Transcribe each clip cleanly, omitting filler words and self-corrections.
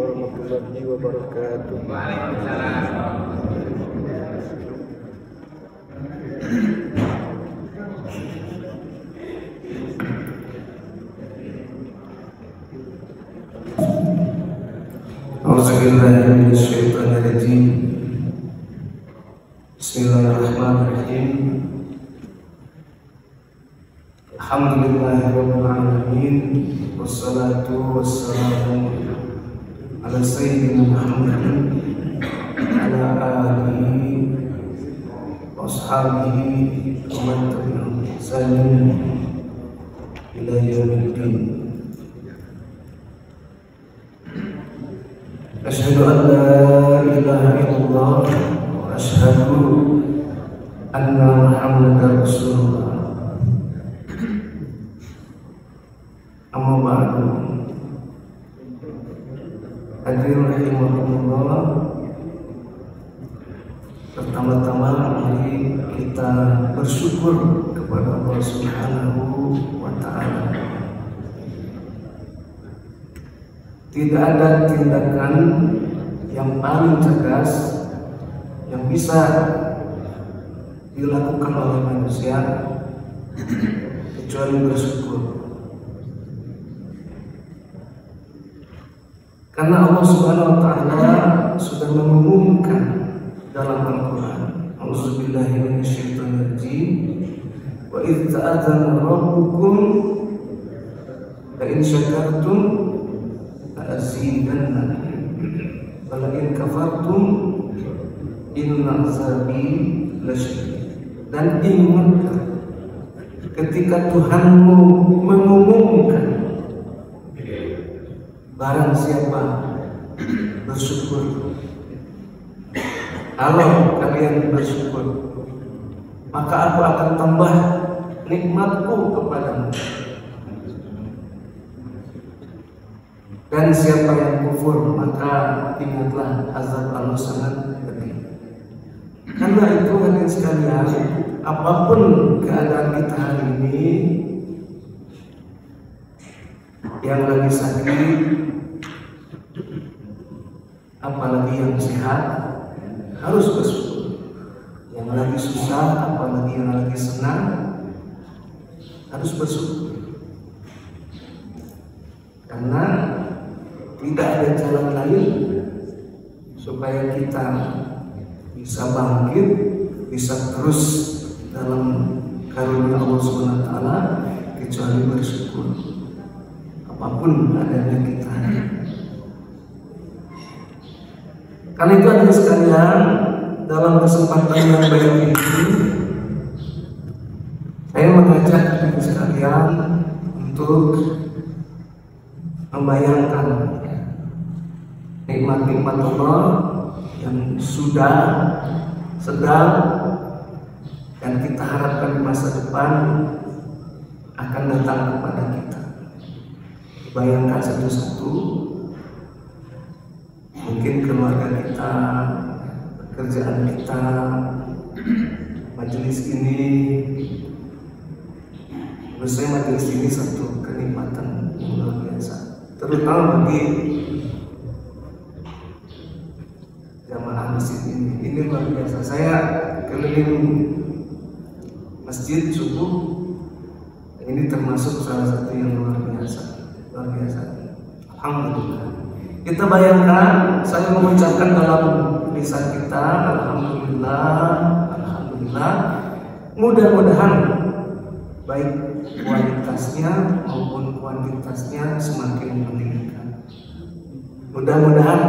warahmatullahi wabarakatuh. Auzubillahiminasyaitonirrajim. Bismillahirrahmanirrahim. Alhamdulillahirabbil alamin. Wassalatu wassalamu ala sayyidina Muhammadin ala alihi wa ashabihi wa man tabi'ahum bi ihsanin ila yaumiddin. Asyhadu an la ilaha illallah wa asyhadu anna Muhammadar Rasulullah. Amma ba'du. Hadirin rahimakumullah. Pertama-tama mari kita bersyukur kepada Allah Subhanahu wa ta'ala. Tidak ada tindakan yang paling cerdas yang bisa dilakukan oleh manusia kecuali bersyukur. Karena Allah Subhanahu wa ta'ala sudah mengumumkan dalam Al-Qur'an, A'udzubillahi minasyaitonirrajim, wa idz ta'adzana rabbukum la in syakartum la azidannakum wa la in kafartum inna azabi lasyadid. Dan ingatlah ketika Tuhanmu mengumumkan, barang siapa bersyukur, kalau kalian bersyukur, maka aku akan tambah nikmatku kepadamu. Dan siapa yang kufur, maka ingatlah azab Allah sangat pedih. Karena itu hadirin sekalian, apapun keadaan kita hari ini, yang lagi sakit, apalagi yang sehat, harus bersyukur. Yang lagi susah, apalagi yang lagi senang, harus bersyukur. Karena tidak ada jalan lain supaya kita bisa bangkit, bisa terus dalam karunia Allah Subhanahu wa ta'ala kecuali bersyukur. Apapun adanya kita. Karena itu hadirin sekalian, dalam kesempatan yang baik ini saya mengajak hadirin sekalian untuk membayangkan nikmat-nikmat Allah yang sudah, sedang, dan kita harapkan di masa depan akan datang kepada kita. Bayangkan satu-satu, mungkin keluarga kita, pekerjaan kita, majelis ini. Menurut saya majelis ini satu kenikmatan yang luar biasa, terutama bagi jamaah masjid ini. Ini luar biasa. Saya keliling masjid subuh, ini termasuk salah satu yang luar biasa. Luar biasa. Alhamdulillah. Kita bayangkan, saya mengucapkan dalam lisan kita, alhamdulillah, alhamdulillah. Mudah-mudahan baik kualitasnya maupun kuantitasnya semakin meningkat. Mudah-mudahan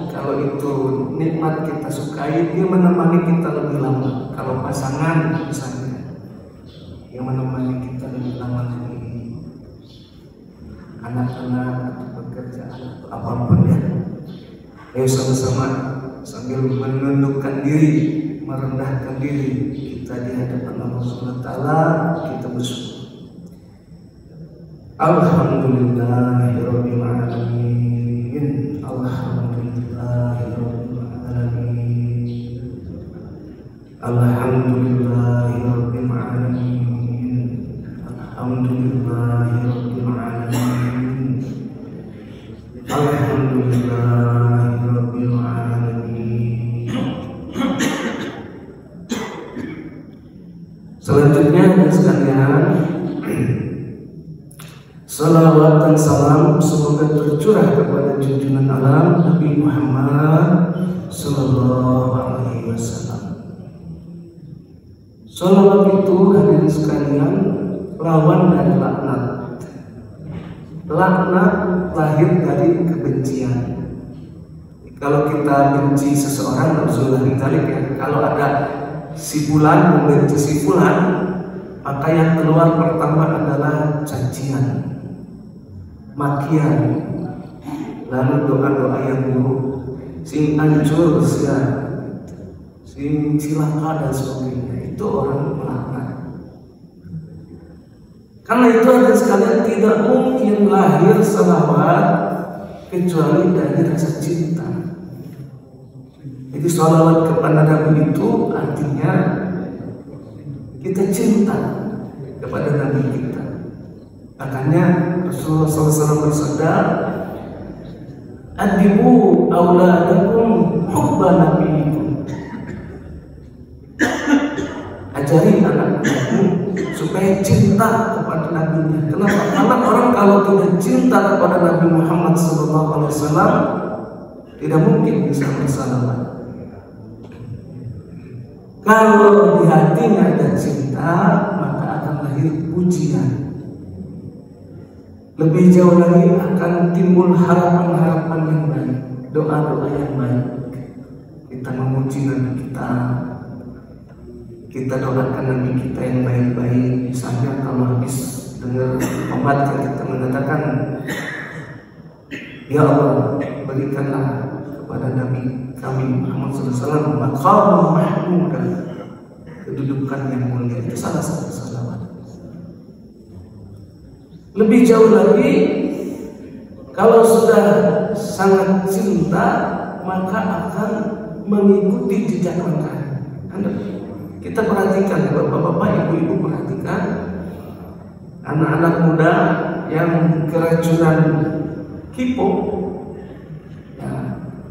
kalau itu nikmat kita sukai, dia menemani kita lebih lama. Kalau pasangan misalnya, yang menemani kita lebih lama lagi. Anak-anak atau pekerjaan atau apapun ya. Ayo sama-sama sambil menundukkan diri, merendahkan diri kita di hadapan Allah Subhanahu wa ta'ala, kita bersyukur. Alhamdulillahirabbil alamin. Alhamdulillahirabbil alamin. Alhamdulillahirabbil alamin. Alhamdulillahirabbil alamin. Alhamdulillah junjungan alam Nabi Muhammad Sallallahu Alaihi Wasallam. Salawat itu hadirin sekalian lawan dari laknat. Laknat lahir dari kebencian. Kalau kita benci seseorang, Rasulullah ya, kalau ada si fulan membenci si fulan, maka yang keluar pertama adalah cacian, makian, lalu doa-doa yang buruk, sing hancur sia, sing cilaka dan sebagainya. Itu orang melaknat. Karena itu ada sekalian tidak mungkin lahir salawat kecuali dari rasa cinta. Jadi salawat kepada Nabi itu artinya kita cinta kepada Nabi kita. Makanya Rasulullah SAW bersabda, "Adibu auladakum hubba nabiyikum." Ajari anak-anakmu supaya cinta kepada Nabi-Nya. Kenapa? Karena orang kalau tidak cinta kepada Nabi Muhammad SAW tidak mungkin bisa bersalawat. Kalau di hatinya ada cinta, maka akan lahir pujian. Lebih jauh lagi akan timbul harapan-harapan yang baik, doa-doa yang baik. Kita memuji Nabi kita doakan Nabi kita yang baik-baik. Misalnya kalau habis dengar pembaca kita mengatakan, "Ya Allah, berikanlah kepada Nabi kami Muhammad SAW maqam mahmud," kedudukan yang mulia. Itu salah satu salawat. Lebih jauh lagi, kalau sudah sangat cinta, maka akan mengikuti jejak langkah. Kita perhatikan, bapak-bapak, ibu-ibu perhatikan anak-anak muda yang keracunan K-pop, ya,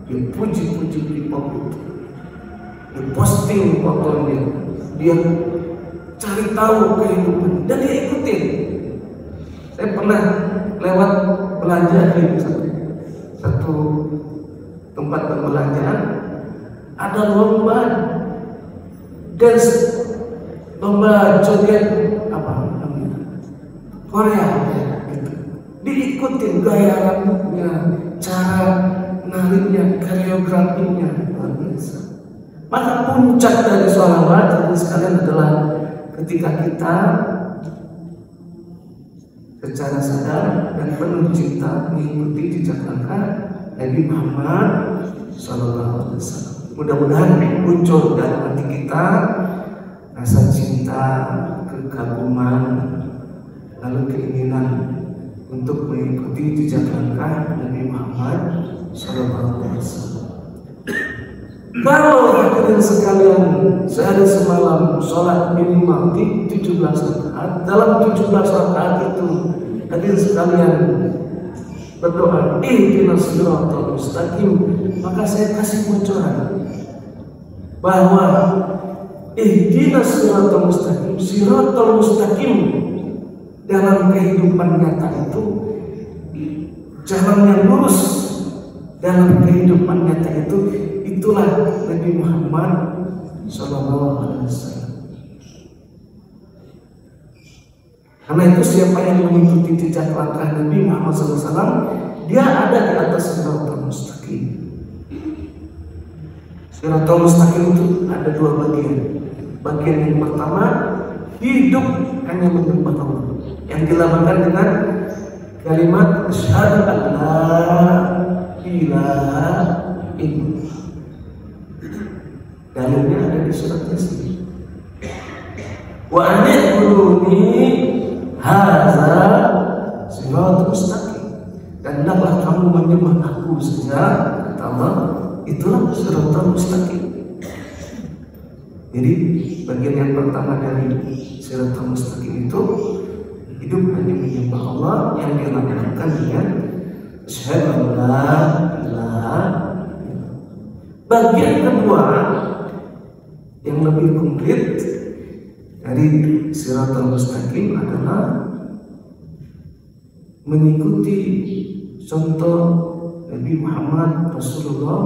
dipuji-puji K-pop itu, diposting fotonya, dia cari tahu kehidupan dan dia ikutin. Saya pernah lewat belanja di satu tempat perbelanjaan, ada lomba dance, lomba joget apa namanya, Korea, gitu. Diikutin gaya rambutnya, cara nariknya, koreografinya, luar biasa. Maka puncak dari sholawat sekalian adalah ketika kita secara sadar dan penuh cinta mengikuti jejak langkah Nabi Muhammad SAW. Mudah-mudahan muncul dalam hati kita rasa cinta, kekaguman, lalu keinginan untuk mengikuti jejak langkah Nabi Muhammad SAW. Kalau hadirin sekalian sehari semalam sholat minimal 17 rakaat, dalam 17 rakaat itu hadirin sekalian berdoa ihdinas siratal mustaqim, maka saya kasih bocoran bahwa ihdinas siratal mustaqim dalam kehidupan nyata itu jalan yang lurus. Dalam kehidupan nyata itu, itulah Nabi Muhammad SAW. Karena itu siapa yang mengikuti jejak langkah Nabi Muhammad SAW, dia ada di atas siratal mustaqim. Siratal mustaqim itu ada dua bagian. Bagian yang pertama, hidup hanya menyembah Allah, yang dilambangkan dengan kalimat asyhadu an la ilaha illallah. Dalilnya ada di surat Yasin. Wa an'buduni hadza siratal mustaqim. Dan hendaklah kamu menyembah aku saja, kata Allah, itulah siratal mustaqim. Jadi bagian yang pertama dari siratal mustaqim itu hidup hanya menyembah Allah yang dilambangkan dengan asyhadu an la ilaha. Bagian kedua yang lebih konkret dari siratal mustaqim adalah mengikuti contoh Nabi Muhammad Rasulullah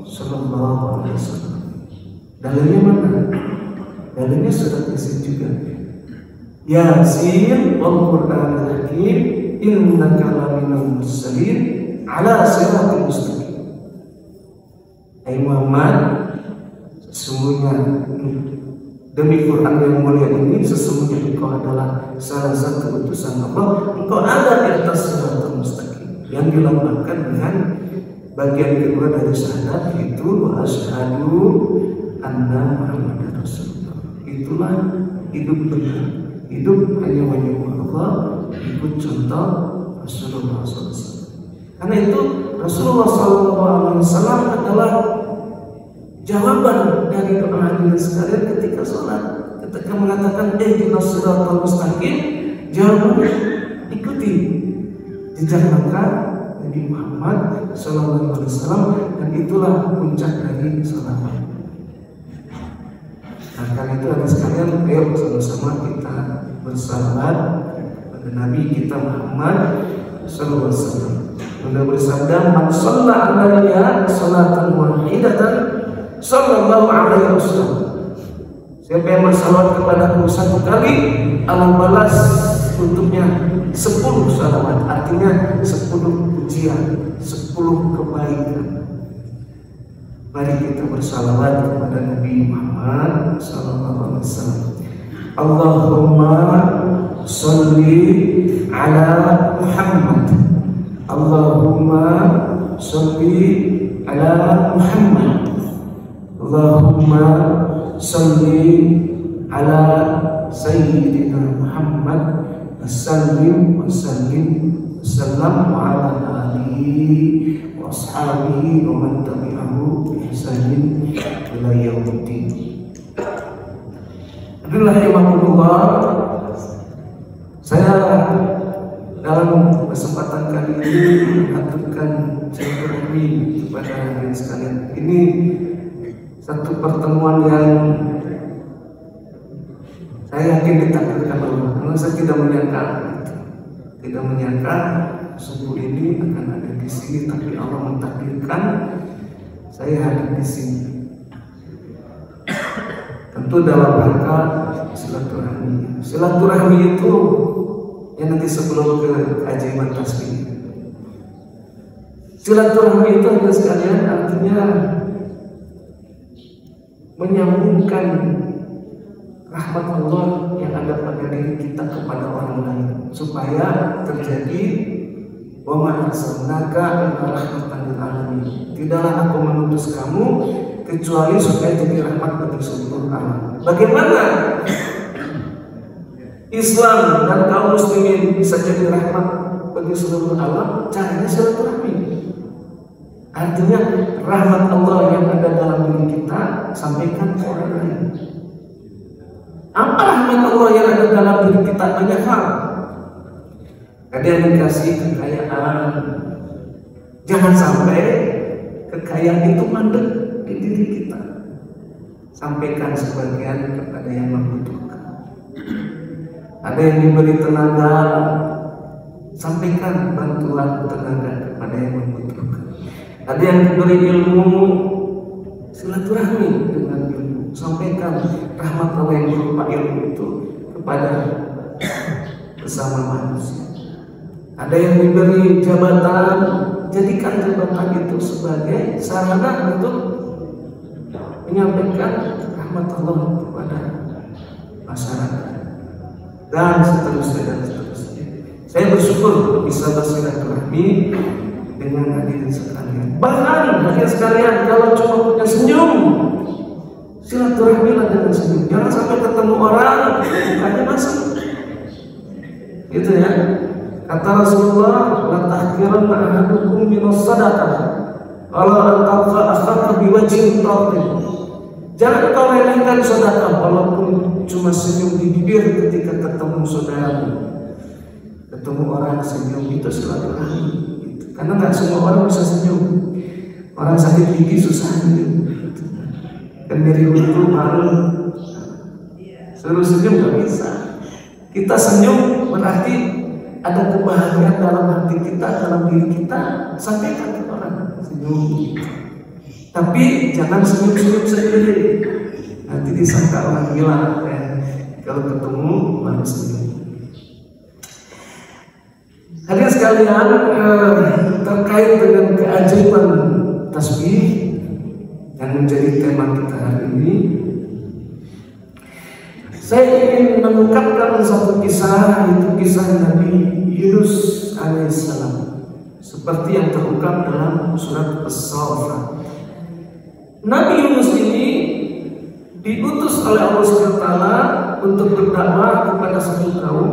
Sallallahu Alaihi Wasallam. Dalilnya mana? Dalilnya surat Yasin juga. Yasin wal Qur'anil Hakim innaka laminal mursalin ala siratal mustaqim. Hai Muhammad, sesungguhnya demi Quran yang mulia ini, sesungguhnya engkau adalah salah satu utusan Allah. Engkau ada di atas siratal mustaqim, yang dilambangkan dengan bagian kedua dari syahadat, yaitu wa asyhadu anna Muhammadar Rasulullah. Itulah hidup benar, hidup hanya menyembah Allah, ikut contoh Rasulullah SAW. Karena itu Rasulullah SAW adalah jawaban dari doa hadirin sekalian ketika sholat, ketika mengatakan ihdinas siratal mustaqim, jawabannya ikuti jejak langkah Nabi Muhammad SAW, dan itulah puncak dari sholat. Nah, karena itu hadirin sekalian, ayo sama-sama kita bersalawat pada Nabi kita Muhammad SAW. Beliau bersabda, "Man shalla 'alayya sholatan wahidatan sallallahu alaihi wasallam." Siapa yang bersalawat kepadaku satu kali, Allah balas untuknya 10 salawat. Artinya 10 pujian, 10 kebaikan. Mari kita bersalawat kepada Nabi Muhammad sallallahu alaihi wasallam. Allahumma sholli ala Muhammad. Allahumma sholli ala Muhammad. Allahumma sholli ala Sayyidina Muhammad Sallim wa sallim wa ala alihi wa ashabihi wa man tabi'ahu bi ihsanin ila yaumiddin. Alhamdulillah, saya dalam kesempatan kali ini mengaturkan silaturahmi kepada hadirin sekalian. Ini satu pertemuan yang saya yakin ditakdirkan Allah. Karena saya tidak menyangka subuh ini akan ada di sini, tapi Allah mentakdirkan saya hadir di sini. Tentu dalam rangka silaturahmi. Silaturahmi itu yang nanti sebelum ke keajaiban tasbih. Silaturahmi itu hadirin sekalian artinya menyambungkan rahmat Allah yang ada pada diri kita kepada orang lain, supaya terjadi wa ma arsalnaka illa rahmatan lil alamin. Tidaklah aku mengutus kamu kecuali supaya jadi rahmat bagi seluruh alam. Bagaimana Islam dan kaum muslimin bisa jadi rahmat bagi seluruh alam? Caranya silaturahmi. Artinya rahmat Allah yang ada dalam diri kita sampaikan ke orang lain. Apa rahmat Allah yang ada dalam diri kita? Banyak hal. Ada yang dikasih kekayaan. Jangan sampai kekayaan itu mandek di diri kita. Sampaikan sebagian kepada yang membutuhkan. Ada yang diberi tenaga, sampaikan bantuan tenaga kepada yang membutuhkan. Ada yang diberi ilmu, silaturahmi dengan ilmu, sampaikan rahmat Allah yang berupa ilmu itu kepada bersama manusia. Ada yang diberi jabatan, jadikan jabatan itu sebagai sarana untuk menyampaikan rahmat Allah kepada masyarakat, dan seterusnya. Saya bersyukur bisa bersilaturahmi dengan hadirin sekalian. Bahkan hadirin sekalian, kalau cuma punya senyum, silaturahmilah dengan senyum. Jangan sampai ketemu orang mukanya basah. Gitu ya. Kata Rasulullah, la tahqiranna ahadukum minas sadaqah wala an talqa akhaka biwajhin talqin. Jangan kau remehkan sedekah walaupun cuma senyum di bibir ketika ketemu saudaramu. Ketemu orang senyum itu silaturahmi. Karena nggak semua orang bisa senyum. Orang sakit gigi susah senyum. Dan dari itu malu. Suruh senyum nggak bisa. Kita senyum berarti ada kebahagiaan dalam hati kita, dalam diri kita, sampaikan ke orang. senyum. Tapi jangan senyum-senyum sendiri, nanti disangka orang gila ya. Kalau ketemu baru senyum. Hadirin sekalian, terkait dengan keajaiban tasbih yang menjadi tema kita hari ini, saya ingin mengungkapkan satu kisah, yaitu kisah Nabi Yunus alaihissalam, seperti yang terungkap dalam surat As-Saffat. Nabi Yunus ini diutus oleh Allah SWT untuk berdakwah kepada satu kaum,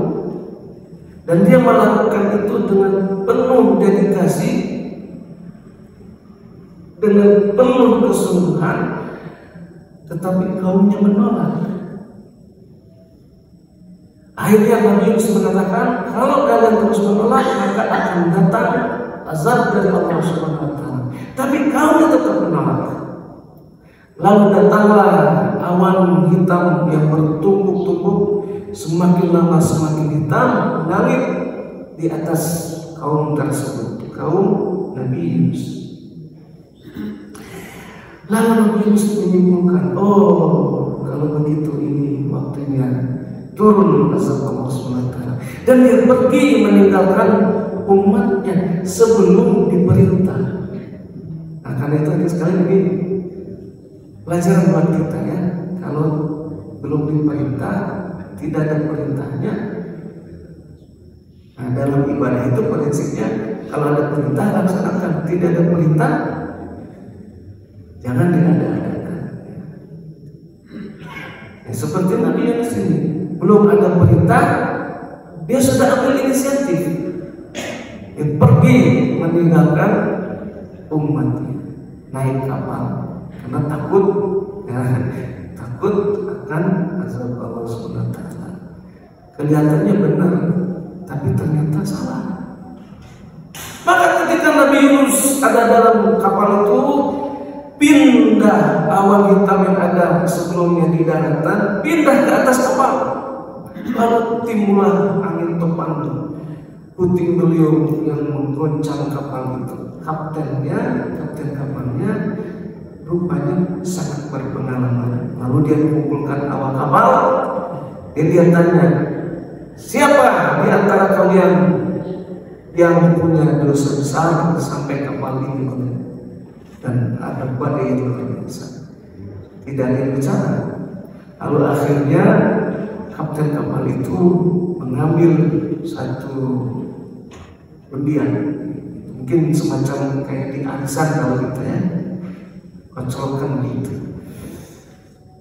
dan dia melakukan itu dengan penuh dedikasi, dengan penuh kesungguhan, tetapi kaumnya menolak. Akhirnya Nabi Yunus mengatakan, kalau kalian terus menolak maka akan datang azab dari Allah SWT. Tapi kaumnya tetap menolak. Lalu datanglah awan hitam yang bertumpuk-tumpuk, semakin lama semakin hitam, langit di atas kaum tersebut, kaum Nabi Yunus. Lalu Nabi Yunus menyimpulkan, oh kalau begitu ini waktunya turun azab Allah SWT. Dan dia pergi meninggalkan umatnya sebelum diperintah. Nah, karena itu sekali lagi pelajaran buat kita ya, kalau belum diperintah, tidak ada perintahnya. Nah, dalam ibadah itu prinsipnya kalau ada perintah laksanakan, tidak ada perintah jangan diada-adakan. Ya, seperti Nabi Yunus ini, belum ada perintah, dia sudah ambil inisiatif, dia pergi meninggalkan umatnya, naik kapal karena takut, ya, takut akan azab Allah SWT. Kelihatannya benar, tapi ternyata salah. Maka ketika Nabi Yunus ada dalam kapal itu, pindah awan hitam yang ada sebelumnya di daratan, pindah ke atas kapal. Lalu timbullah angin topan, puting beliung yang menggoncang kapal itu. Kapten kapalnya rupanya sangat berpengalaman. Lalu dia mengumpulkan awak kapal, dan dia tanya, siapa di antara kalian yang punya dosa besar sampai kapal ini goncang? Dan ada badai yang luar biasa, tidak ada yang bicara. Lalu akhirnya kapten kapal itu mengambil satu undian, mungkin semacam kayak di arisan kalau gitu ya, kocolkan gitu.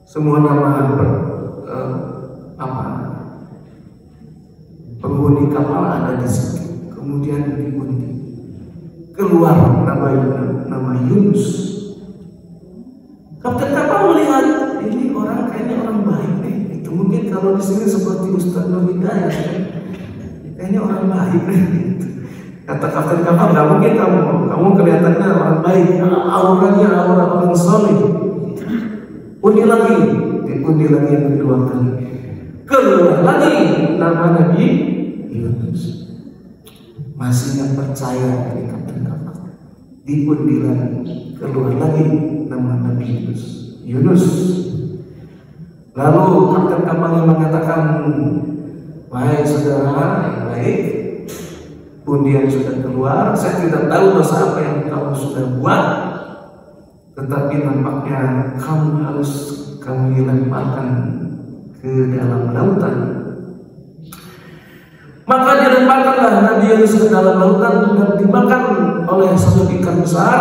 Semua nama penghuni kapal ada di situ. Kemudian diundi, keluar nama Yunus. Kapten kapal melihat ini orang kayaknya orang baik nih. Itu mungkin kalau di sini seperti Ustaz Nur Hidayat, kayaknya orang baik nih. Gitu. Kata kapten kapal, nggak mungkin kamu kelihatannya orang baik, auranya aura orang soleh. Undi lagi, diundi lagi yang kedua kali, keluar lagi nama Nabi Yunus. Masih nggak percaya ini kapten kapal, diundi lagi, keluar lagi nama Nabi Yunus. Lalu kapten kapalnya mengatakan, wahai saudara yang baik, undian sudah keluar, saya tidak tahu dosa apa yang kamu sudah buat, tetapi nampaknya kamu harus kami lemparkan ke dalam lautan. Maka dilemparkanlah Nabi Yunus ke dalam lautan dan dimakan oleh satu ikan besar,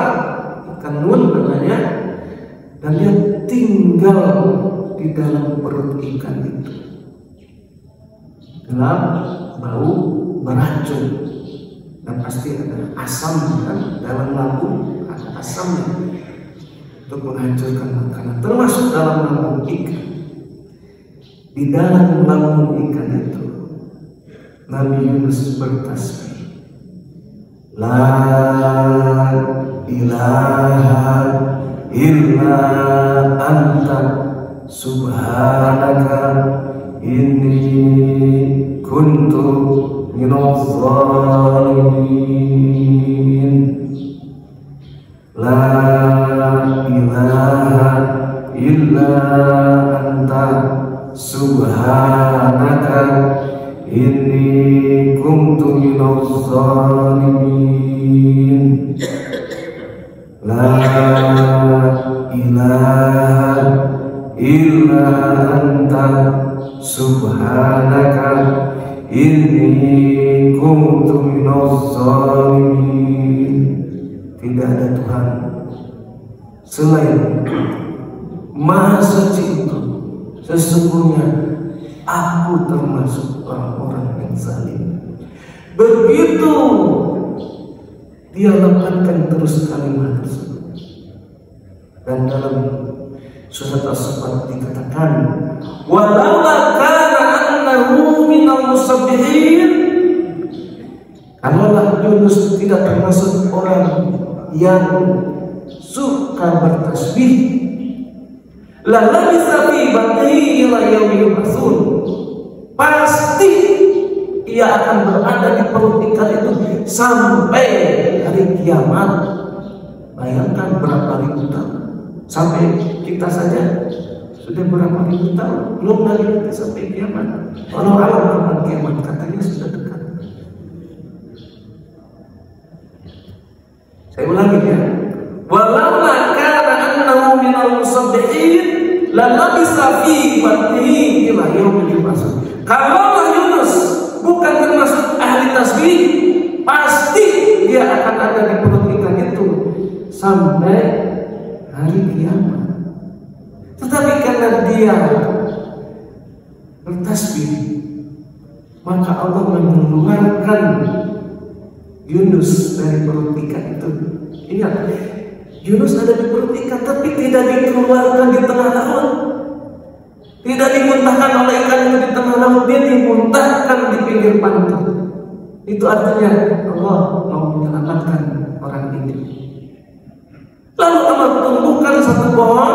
ikan nun namanya, dan dia tinggal di dalam perut ikan itu. Gelap, bau, beracun, dan pasti ada asam kan, dalam lambung ada asamnya untuk menghancurkan makanan, termasuk dalam lambung ikan. Di dalam lambung ikan itu Nabi Yunus bertasbih, la ilaha illa anta subhanaka inni kuntu minadh dhalimin. La ilaha illa anta subhanaka inni kuntu minaz zalimin. La ilaha illa anta subhanaka inni kuntu minaz zalimin. Tidak ada Tuhan selain Maha Suci itu. Sesungguhnya aku termasuk orang-orang yang zalim. Begitu dia lepaskan terus kalimat tersebut. Dan dalam surat As-Saffat dikatakan, walau kana annahu minal musabbihin, kalaulah Yunus tidak termasuk orang yang suka bertasbih, la labisa fi batnihi ila yaumi yub'atsun, pasti ia akan berada di perut ikan itu sampai hari kiamat. Bayangkan berapa ribu tahun. Sampai kita saja sudah berapa ribu tahun, belum lagi kita sampai kiamat. Walau alam kapan kiamat, katanya sudah dekat. Saya ulangi ya. Walau kana annahu minal musabbihin la labisa fi batnihi ila yaumil yub'atsun. Kalau Yunus bukan termasuk ahli tasbih, pasti dia akan ada di perut ikan itu sampai hari kiamat. Tetapi karena dia bertasbih, maka Allah mengeluarkan Yunus dari perut ikan itu. Ingat, Yunus ada di perut ikan, tapi tidak dikeluarkan di tengah laut. Tidak dimuntahkan oleh ikan itu di tengah laut, dia dimuntahkan di pinggir pantai. Itu artinya Allah mau menyelamatkan orang ini. Lalu Allah tumbuhkan satu pohon,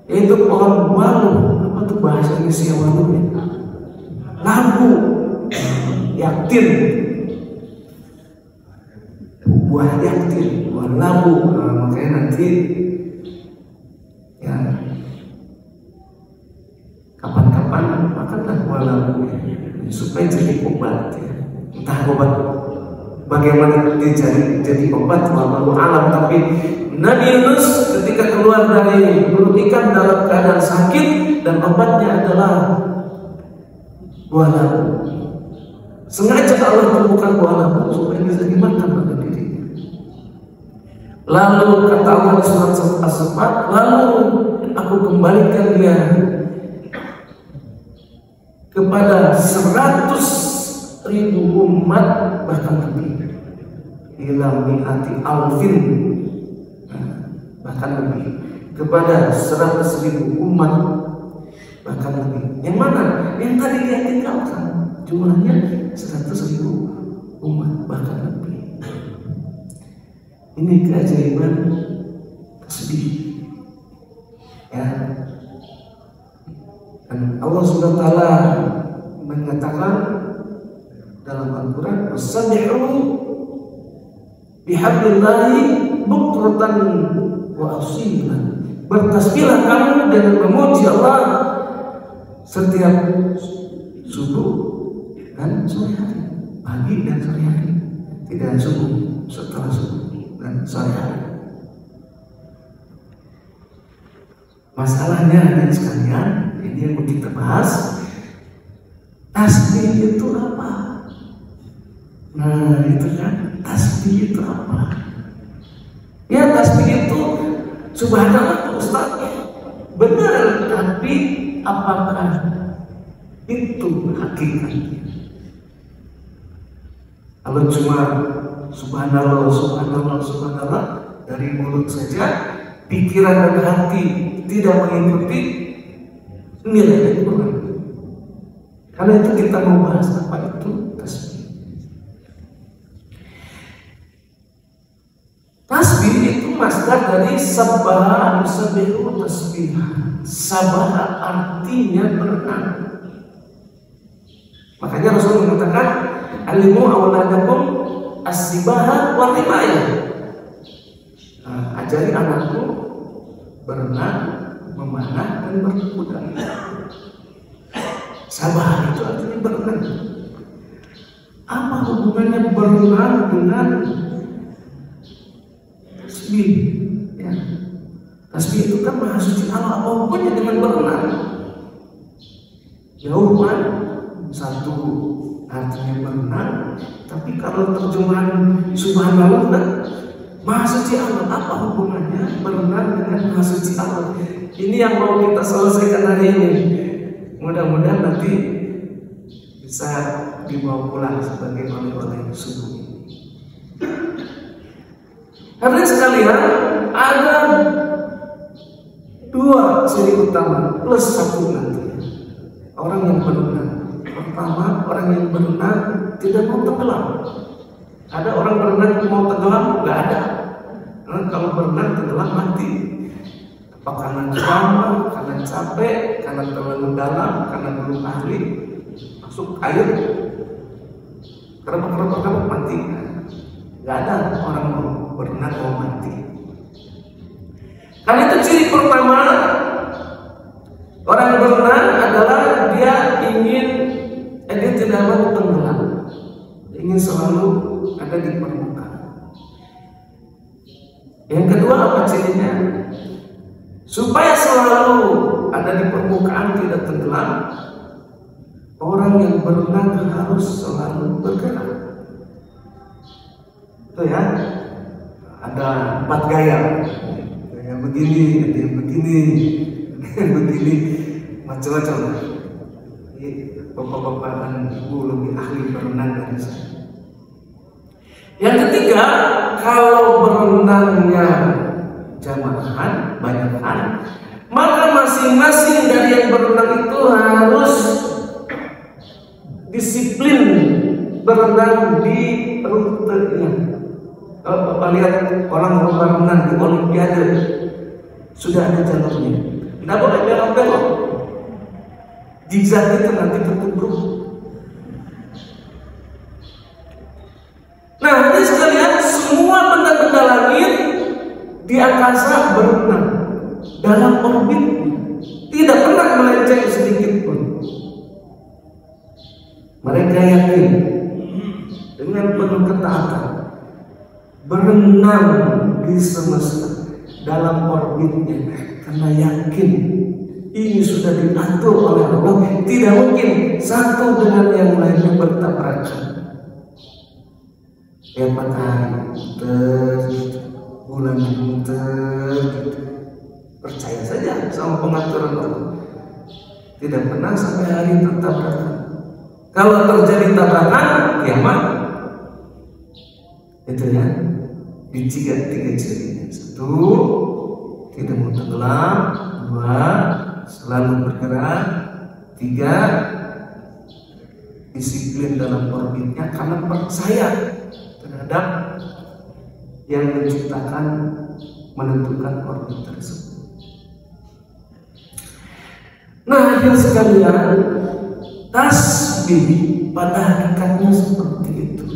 yaitu pohon walu. Apa itu bahasanya sih walu ya? Lampu, yaktin, buah yaktin, buah lampu. Nah, makanya nanti ya kapan-kapan makanlah buah lampu ya, supaya jadi obat ya. Entah obat bagaimana dia jadi obat, wallahu alam. Tapi Nabi Yunus ketika keluar dari perut ikan dalam keadaan sakit, dan obatnya adalah buah lampu. Sengaja Allah temukan buah lampu supaya bisa dimakan oleh dirinya. Lalu kata Allah di surat As-Saffat, lalu aku kembalikan dia kepada 100.000 umat, bahkan lebih, ila mi'ati alfin, bahkan lebih, kepada 100.000 umat, bahkan lebih. Yang mana? Yang tadi dia tinggalkan, jumlahnya 100.000 umat, bahkan lebih. Ini keajaiban tasbih ya. Dan Allah Subhanahu wa taala mengatakan dalam Al-Qur'an, "Wasabbihu bihamdillahi bukratan wa asila." Bertasbihlah kamu dengan memuji Allah setiap subuh dan sore hari, pagi dan sore hari. Tidak subuh, setelah subuh dan sore hari. Masalahnya dan sekalian, ini yang mau kita bahas, tasbih itu apa? Nah itu kan, tasbih itu apa? Ya tasbih itu subhanallah Ustaz, benar, tapi apakah itu hakikatnya? Kalau cuma subhanallah, subhanallah, subhanallah dari mulut saja, pikiran dan hati tidak mengikuti, nilainya kurang. Karena itu kita mau bahas apa itu tasbih. Tasbih itu masdar dari sabbaha yusabbihu tasbihan. Sabbaha artinya berenang. Makanya Rasul mengatakan, alimu awladakum as-sibaha wa rimayah. ajari anakku berenang, memanah, dan berkuda. Sabar itu artinya berenang. Apa hubungannya berenang dengan tasbih? Ya. Tasbih itu kan maha suci Allah. Apa hubungannya dengan berenang? Jauh kan? Satu artinya berenang, tapi kalau terjemahan subhanallah kan maha suci Allah. Apa hubungannya berenang dengan maha suci Allah? Ini yang mau kita selesaikan hari ini. Mudah-mudahan nanti bisa dibawa pulang sebagai oleh-oleh subuh ini. Karena sekalian ada dua ciri utama plus satu nanti. Orang yang berenang. Pertama, orang yang berenang tidak mau tenggelam. Ada orang berenang mau tenggelam? Nggak ada. Karena kalau berenang tenggelam mati. Apa karena trauma, karena capek, karena terlalu dalam, karena belum ahli masuk air, kerap mati. Nggak ada orang mau berenang mau mati. Karena itu ciri pertama orang berenang adalah dia tidak mau tenggelam, ingin selalu ada di permukaan. Yang kedua apa cirinya? Supaya selalu ada di permukaan tidak tenggelam, orang yang berenang harus selalu bergerak. Itu ya, ada 4 gaya. Gaya begini, ada yang begini, ada yang begini, macam-macam. Bapak-bapak dan ibu lebih ahli berenang dari saya. Yang ketiga, kalau berenangnya jamaah banyakan, maka masing-masing dari yang berenang itu harus disiplin berenang di rutenya. Kalau Bapak lihat orang berenang di Olimpiade sudah ada jalurnya, tidak boleh belok-belok. Zigzag itu nanti tertubruk. Nah, ini sekalian semua benda-benda langit di angkasa berenang dalam orbit, tidak pernah melenceng sedikit pun. Mereka yakin dengan penuh ketaatan berenang di semesta dalam orbitnya, karena yakin ini sudah diatur oleh Allah. Tidak mungkin satu dengan yang lainnya bertabrakan. Matahari muter, bulan muter, percaya saja sama pengaturan Allah. Tidak pernah sampai hari tertabrakan. Kalau terjadi tabrakan, kiamat. Itu ya, di tiga cirinya. 1, tidak mau tenggelam. 2, selalu bergerak. 3, disiplin dalam orbitnya karena percaya terhadap yang menciptakan, menentukan orbit tersebut. Nah, hadirin sekalian, tasbih pada hakikatnya seperti itu.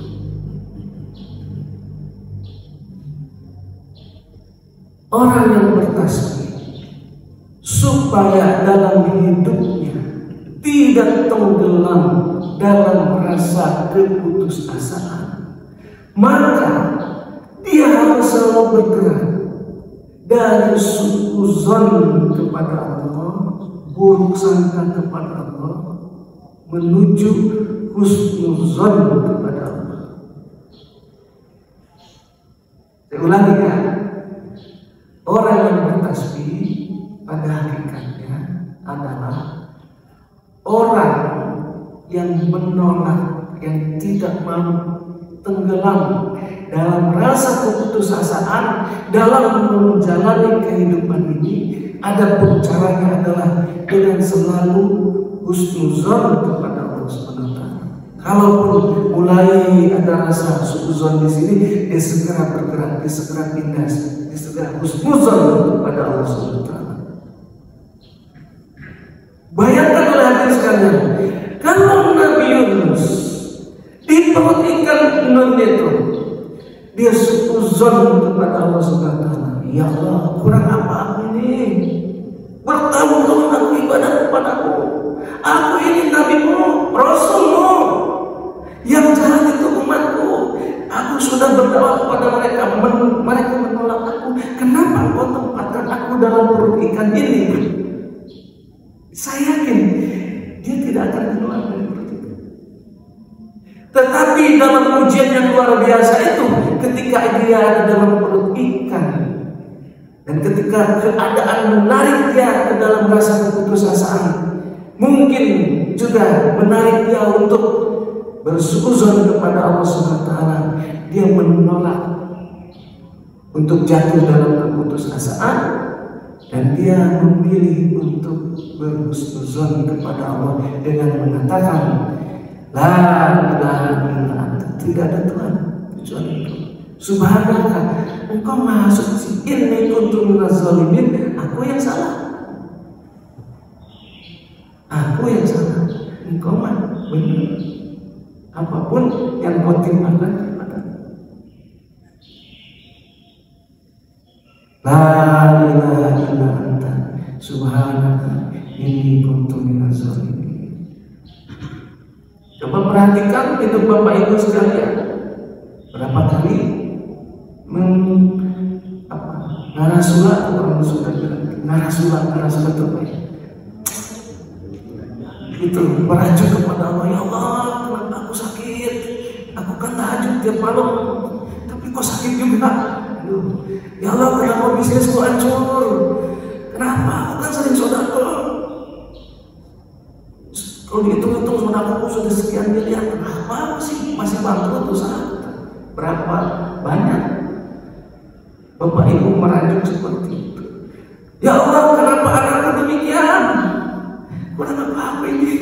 Orang yang bertasbih supaya dalam hidupnya tidak tenggelam dalam rasa keputusasaan, maka dia harus selalu bergerak dari suudzon kepada Allah, buruk sangka kepada Allah, menuju husnuzon kepada Allah. Saya ulangi ya, orang yang bertasbih pada hakikatnya adalah orang yang menolak, yang tidak mau tenggelam dalam rasa keputusasaan dalam menjalani kehidupan ini. Adapun caranya adalah dengan selalu husnuzon kepada Allah SWT. Kalaupun mulai ada rasa suudzon di sini, dia segera bergerak, dia segera pindah, dia segera husnuzon kepada Allah SWT. Bayangkan oleh hadirin sekalian, kalau Nabi Yunus di perut ikan nun itu dia suudzon kepada Allah SWT, Ya Allah, kurang apa aku ini? Bertahun-tahun aku ibadah kepadamu. Aku ini nabimu, rasulmu. Yang jahat itu umatku. Aku sudah berdakwah kepada mereka, mereka menolak aku. Kenapa engkau tempatkan aku dalam perut ikan ini? Saya yakin dia tidak akan keluar dari perut ikan. Tetapi dalam ujian yang luar biasa itu, ketika dia ada dalam perut ikan, dan ketika keadaan menarik dia ke dalam rasa keputusasaan, mungkin juga menarik dia untuk bersuzon kepada Allah SWT, dia menolak untuk jatuh dalam keputusasaan, dan dia memilih untuk bersuzon kepada Allah dengan mengatakan, La ilaha illa anta, tidak ada Tuhan kecuali Engkau. Subhanaka, Engkau maha suci. Inni kuntu minaz zalimin, aku yang salah. Aku yang salah. Engkau mah benar. Apapun yang kau timpakan kepada. La ilaha illa anta, subhanaka, inni kuntu minaz zalimin. Coba perhatikan hidup Bapak Ibu sekalian. Berapa kali narasula, orang sudah bilang narasula terbaik. Itu merajuk kepada Allah, ya Allah, kenapa aku sakit? Aku kan tahajud tiap malam, tapi kok sakit juga? Aduh, ya Allah, kenapa bisnisku hancur? Kenapa? Aku kan sering sedekah. Kalau dihitung-hitung sedekahku sudah sekian miliar, kenapa masih bangkrut usaha? Berapa banyak Bapak Ibu merajuk seperti itu? Ya Allah, kenapa anakku demikian? Kurang apa ini?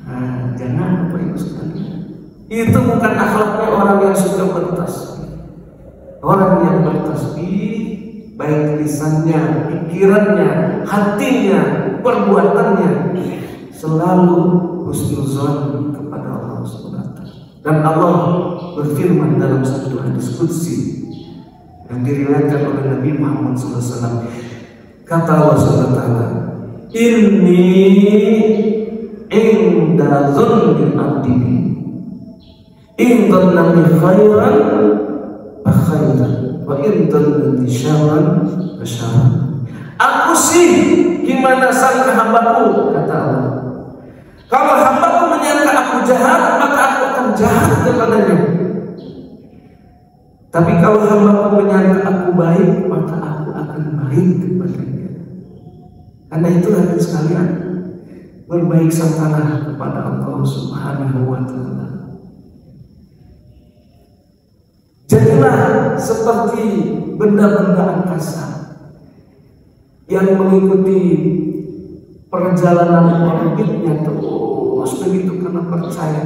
Nah, jangan Bapak Ibu sekalian. Itu bukan akhlaknya orang yang suka bertasbih. Orang yang bertasbih, baik lisannya, pikirannya, hatinya, perbuatannya, selalu husnuzon kepada Allah SWT. Dan Allah berfirman dalam satu hadis qudsi yang diriwayatkan oleh Nabi Muhammad SAW. Kata Allah SWT, Inni inda dzanni abdi in dzannani khairan fa khairan wa in dzannani syarran fa syarran. Aku sih gimana sangka hambaku, kata Allah. Kalau hambaku menyangka aku jahat, maka aku akan jahat kepadanya. Tapi kalau hambaku menyangka aku baik, maka aku akan baik kepadanya. Karena itu hadirin sekalian, berbaik sangkalah kepada Allah Subhanahu wa Ta'ala. Jadilah seperti benda-benda angkasa yang mengikuti perjalanan orbitnya terus begitu, karena percaya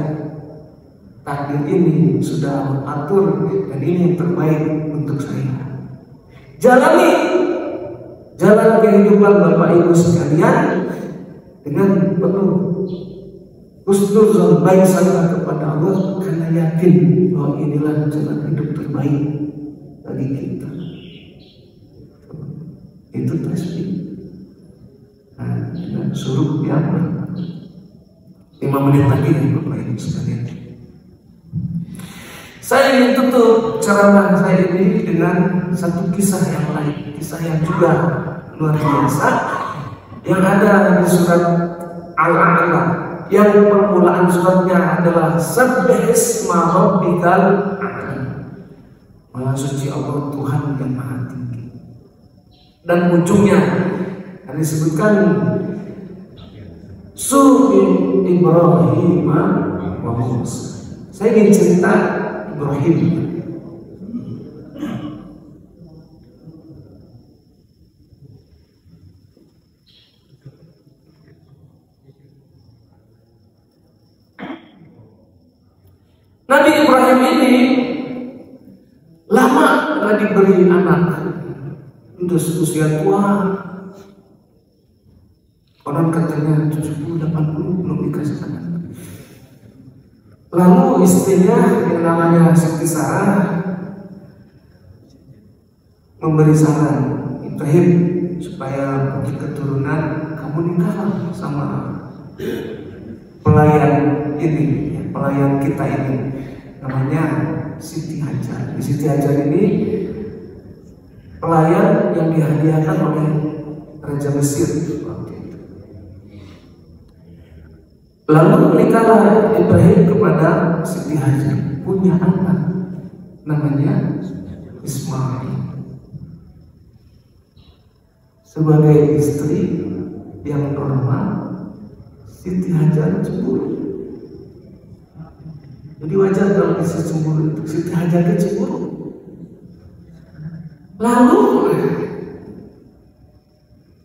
takdir ini sudah Allah atur dan ini yang terbaik untuk saya. Jalani jalan kehidupan Bapak Ibu sekalian dengan penuh husnuzon, baik sangka kepada Allah, karena yakin bahwa inilah jalan hidup terbaik bagi kita. Itu tasbih. Nah, suruh ya 5 menit lagi ya Bapak Ibu sekalian. Saya ingin tutup ceramah saya ini dengan satu kisah yang lain, kisah yang juga luar biasa yang ada di surat Al-A'la, yang permulaan suratnya adalah Sabbihisma rabbikal a'la. Maha suci Allah Tuhan yang maha tinggi. Dan ujungnya disebutkan Sufi Ibrahim wa Musa. Saya ingin cerita Ibrahim. Nabi Ibrahim ini lama gak diberi anak, udah usia tua. Orang katanya 70-80 belum dikasih anak. Lalu istrinya yang namanya Siti Sarah memberi saran Ibrahim supaya bagi keturunan kamu nikah sama pelayan ini, pelayan kita ini, namanya Siti Hajar. Siti Hajar ini pelayan yang dihadiahkan oleh Raja Mesir waktu itu. Lalu menikahlah Ibrahim kepada Siti Hajar, punya anak namanya Ismail. Sebagai istri yang normal, Siti Hajar cemburu. Jadi wajar kalau bisa cemburu itu. Siti Hajar cemburu. Lalu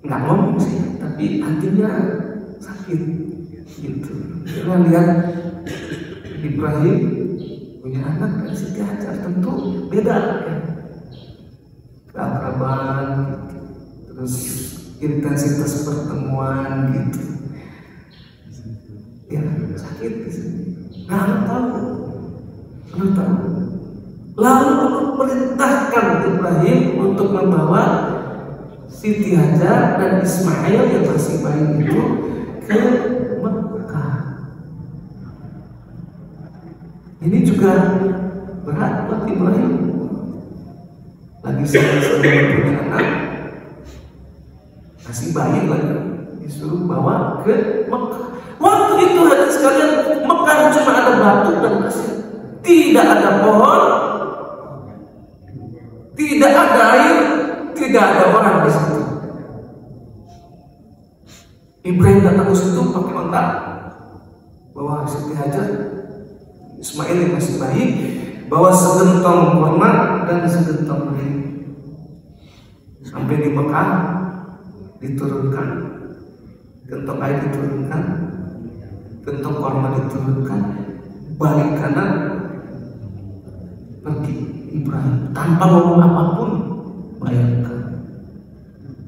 nggak ngomong sih, tapi hatinya sakit gitu. Karena lihat Ibrahim punya anak dan Siti Hajar, tentu beda kan, keakraban gitu. Terus intensitas pertemuan gitu, ya sakit di sini. Nah, tahu. Lalu memerintahkan Ibrahim untuk membawa Siti Hajar dan Ismail yang masih bayi itu ke Mekah. Ini juga berat buat Ibrahim. Lagi sama-sama punya anak, masih bayi lagi, disuruh bawa ke Mekah. Waktu itu hadirin sekalian, Mekah cuma ada batu dan pasir, tidak ada pohon, tidak ada air, tidak ada orang di situ. Ibrahim datang ke situ pakai onta, bawa Siti Hajar, Ismail yang masih bayi, bawa segentong kurma dan segentong air. Sampai di Mekah, diturunkan, gentong air diturunkan, gentong kurma diturunkan, balik kanan pergi Ibrahim tanpa ngomong apapun. Bayangkan,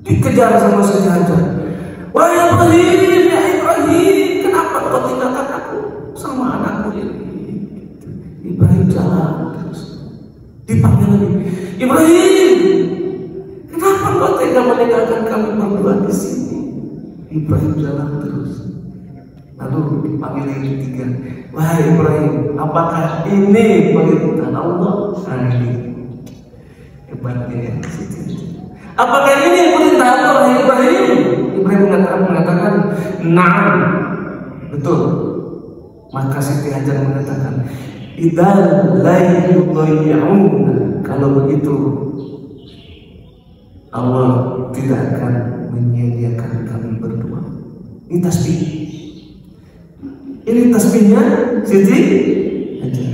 dikejar sama Siti Hajar. Wah Ibrahim, ya Ibrahim, kenapa kau tinggalkan aku sama anakku ini? Ibrahim jalan terus, dipanggil lagi, Ibrahim, kenapa kau tega meninggalkan kami berdua di sini? Ibrahim jalan terus. Lalu dipanggil yang ketiga, wahai Ibrahim, apakah ini perintah Allah? Nah, ini hebatnya ya. Apakah ini perintah Allah, wahai Ibrahim? Ibrahim mengatakan, na'am, betul. Maka Siti Hajar mengatakan, idzal la yudayyi'una, kalau begitu Allah tidak akan menyia-nyiakan kami berdua. Ini tasbih. Ini tasbihnya Siti Hajar.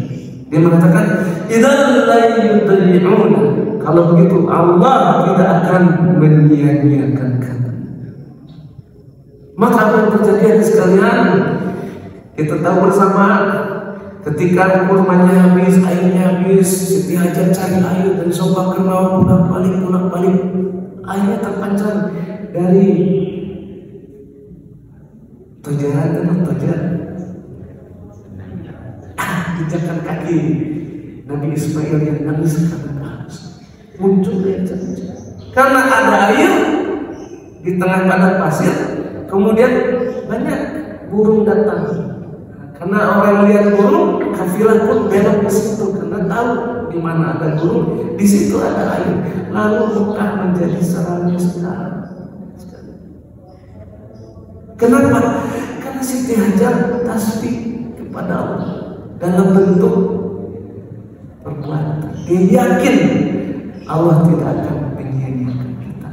Dia mengatakan, idzal la yudayyi'una, kalau begitu Allah tidak akan menyia-nyiakan kami. Maka apa yang terjadi sekalian? Kita tahu bersama, ketika kurmanya habis, airnya habis, Siti Hajar cari air dan coba kenal bolak-balik, airnya terpancar dari tojaran dan tojaran. Injakan kaki Nabi Ismail yang nangis karena haus, muncul air terjun. Karena ada air di tengah padang pasir, kemudian banyak burung datang. Karena orang lihat burung, kafilah pun belok ke situ karena tahu di mana ada burung, di situ ada air. Lalu Mekah menjadi sarana sekarang. Kenapa? Karena Siti Hajar tasbih kepada Allah dalam bentuk perbuatan. Dia yakin Allah tidak akan menyia-nyiakan kita.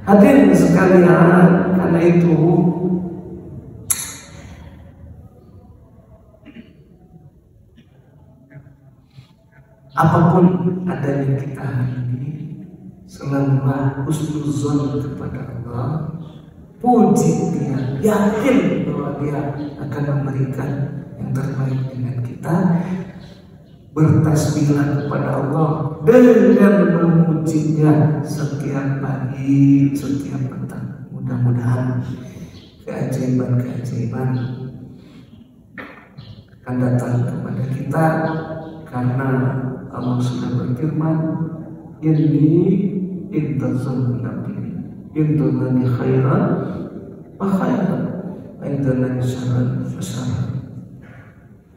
Hadirin sekalian, karena itu apapun adanya kita hari ini, selalulah husnuzon kepada Allah, puji Dia, yakin bahwa Dia akan memberikan yang terbaik dengan kita. Bertasbihlah kepada Allah dengan memujinya setiap pagi, setiap petang. Mudah-mudahan keajaiban-keajaiban akan datang kepada kita, karena Allah sudah berfirman, ini intazalni abdi intazalni khairan fa khairan intazalni syarran fa syarran.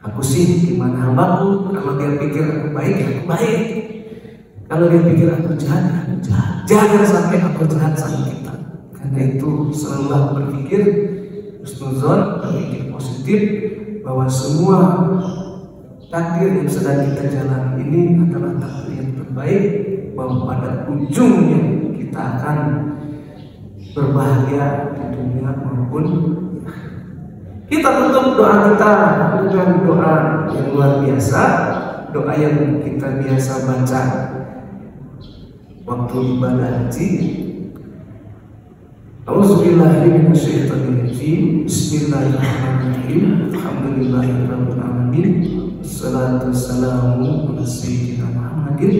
Aku sih gimana hambaku, kalau dia pikir aku baik ya aku baik, kalau dia pikir aku jahat ya aku jahat. Jangan sampai aku jahat sama kita. Karena itu selalu berpikir husnuzon, berpikir positif bahwa semua takdir yang sedang kita jalani ini adalah takdir yang terbaik, bahwa pada ujungnya kita akan berbahagia di dunia maupun kita tutup doa kita dengan doa yang luar biasa, doa yang kita biasa baca waktu ibadah haji. A'udzubillahi minasyaitonirrajim. Bismillahirrahmanirrahim. Alhamdulillahirabbil alamin. Wassalatu wassalamu ala sayyidina Muhammadin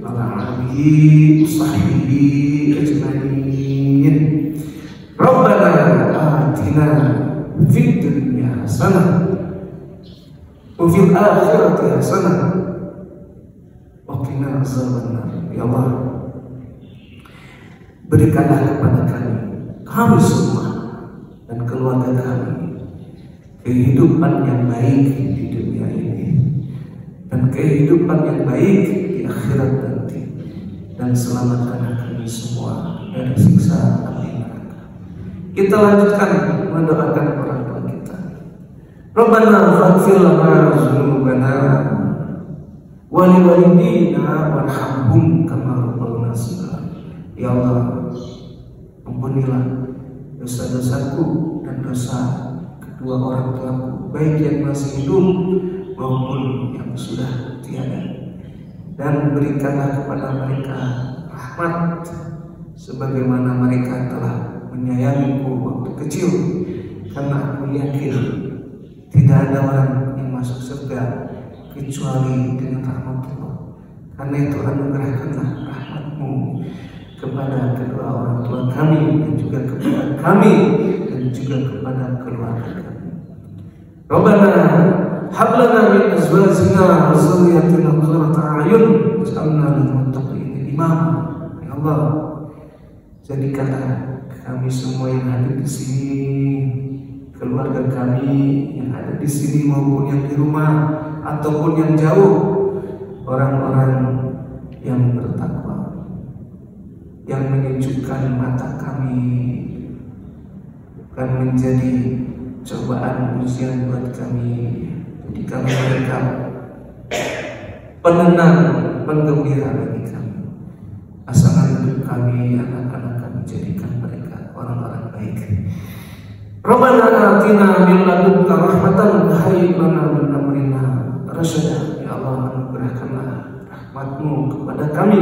wa ala alihi washabbihi ajmain. Rabbana atina fid dunya hasanah wa fil akhirati hasanah wa qina azabannar. Ya Allah, berikanlah kepada kami semua dan keluarga kami kehidupan yang baik di dunia ini dan kehidupan yang baik di akhirat nanti, dan selamatkanlah kami semua dari siksa api neraka. Kita lanjutkan mendoakan orang tua kita. Rabbana faghfir lana dzunubana wa li walidina warhamhum kama rabbauna shaghira. Ya Allah, ampunilah dosa-dosaku dan dosa kedua orang tuaku, baik yang masih hidup maupun yang sudah tiada, dan berikanlah kepada mereka rahmat sebagaimana mereka telah menyayangiku waktu kecil, karena aku yakin tidak ada orang yang masuk surga kecuali dengan rahmat Allah. Karena itu anugerahkanlah rahmat-Mu kepada kedua orang tua kami dan juga kepada kami dan juga kepada keluarga kami. Rabbana hab lana min azwajina wa dhurriyyatina qurrata a'yun waj'alna lil muttaqina imama. Ya Allah, jadikanlah kami semua yang ada di sini, keluarga kami yang ada di sini maupun yang di rumah ataupun yang jauh, orang-orang yang bertakwa, yang menyejukkan mata kami, akan menjadi cobaan ujian buat kami. Jadikan mereka penenang, penggembira bagi kami. Pasangan hidup kami, anak-anak kami, jadikan mereka orang-orang baik. Rabbana atina min ladunka rahmatan wa hayyi lana min amrina rasyada. Ya Allah, anugerahkanlah rahmat-Mu kepada kami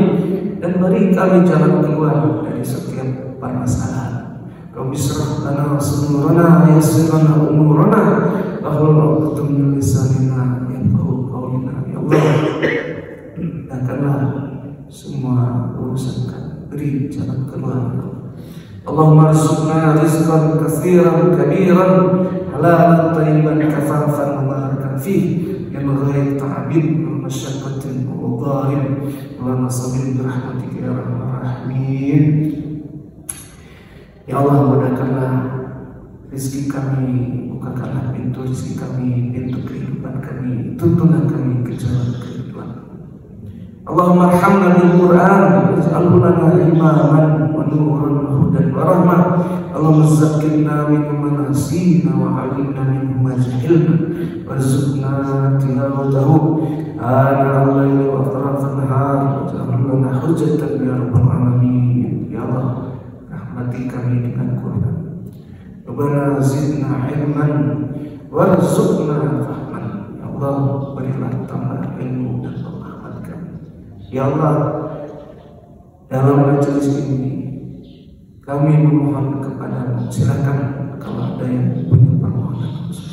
dan beri kami jalan keluar dari setiap permasalahan. Rabbi shrah lana sadrana yassir lana umurana wahlul 'uqdatam min lisanina yafqahu qawlana. Ya Allah, mudahkanlah semua urusan kami, beri jalan keluar. Allahumma arzuqna rizqan katsiran kabiran halalan thayyiban kafafan mubarakan fihi min ghairi ta'abin wa masyaqqatin wa dharin wa nasabin birahmatika ya arhamar rahimin. Ya Allah, mudahkanlah rezeki kami, bukakanlah pintu rezeki kami, pintu kehidupan kami, tuntunlah kami ke jalan kehidupan. Allahumma arhamna bil Qur'an waj'alhu lana imaman wa nuran wa hudan wa rahmah. Allahumma zakkirna minhu ma nasina wa 'allimna minhu ma jahilna warzuqna tilawatahu ana al-laili wa atrafan nahar waj'alhu lana hujjatan ya rabbal alamin. Ya Allah, rahmati kami dengan Quran. Rabbana zidna ilman warzuqna fahman. Ya Allah, berilah tambah ilmu dan pemahaman kami. Ya Allah, dalam majelis ini kami memohon kepadamu, silakan kalau ada yang punya permohonan khusus.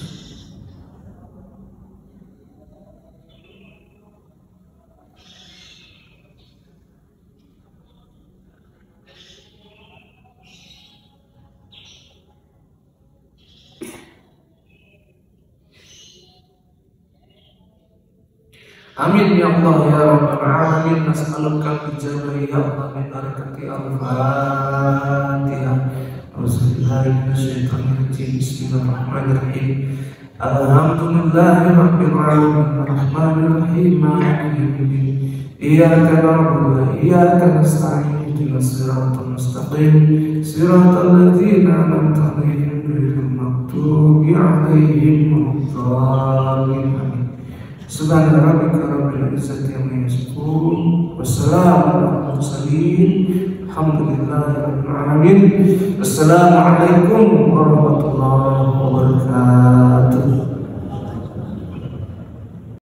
Amin ya Allah ya Rabbal Alamin. Nas'aluka al-ijabah ya Allah min barakati al-Fatihah. Bismillahirrahmanirrahim. Alhamdulillahirabbil alamin arrahmanir rahim maliki yaumiddin. Iyyaka na'budu wa iyyaka nasta'in ihdinas siratal mustaqim siratal ladzina an'amta 'alaihim ghairil maghdubi 'alaihim waladdallin. Subhana rabbika rabbil izzati amma yasifun wassalamun 'alal mursalin. Alhamdulillahi rabbil alamin. Assalamualaikum warahmatullahi